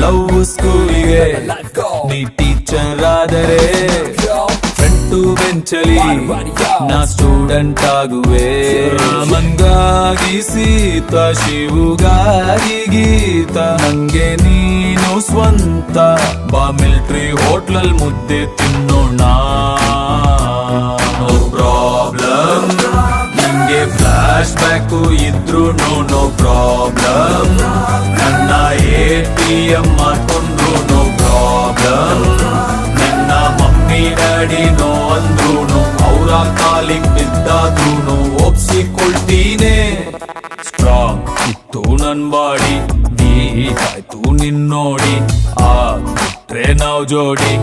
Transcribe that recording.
Love ಸ್ಕೂಲಿಗೆ ನೀ teacher ಆದರೆ ಫ್ರಂಟು ಬೆಂಚಲಿ ನಾ ಸ್ಟೂಡೆಂಟ್ ಆಗುವೆ. ರಾಮಂಗಾಗಿ ಸೀತಾ, ಶಿವುಗಾಗಿ ಗೀತ, ನಂಗೆ ನೀನು ಸ್ವಂತ. ಬಾ ಮಿಲ್ಟ್ರಿ ಹೋಟ್ಲಲ್ ಮುದ್ದೆ ತಿನ್ನೋಣ. ನೋ ಪ್ರಾಬ್ಲಮ್, ನಿಂಗೆ ಫ್ಲಾಶ್ ಬ್ಯಾಕು ಇದ್ರು ನೋ ಪ್ರಾಬ್ಲಮ್. ನನ್ನ ATM ಮಾಡ್ಕೊಂಡ್ರು ನೋ ಪ್ರಾಬ್ಲಮ್. ನನ್ನ ಮಮ್ಮಿ ಡ್ಯಾಡಿ ನೋ ಅಂದ್ರೂನು, ಅವರ ಕಾಲಿಗೆ ಬಿದ್ದಾದ್ರೂನು ಒಪ್ಸಿಕೊಳ್ತೀನಿ. ಸ್ಟ್ರಾಂಗ್ ಇತ್ತು ನನ್ ಬಾಡಿ, ವೀಕ್ ಆಯ್ತು ನಿನ್ನೋಡಿ. ಆಗ್ಬಿಟ್ರೆ ನಾವ್ ಜೋಡಿ.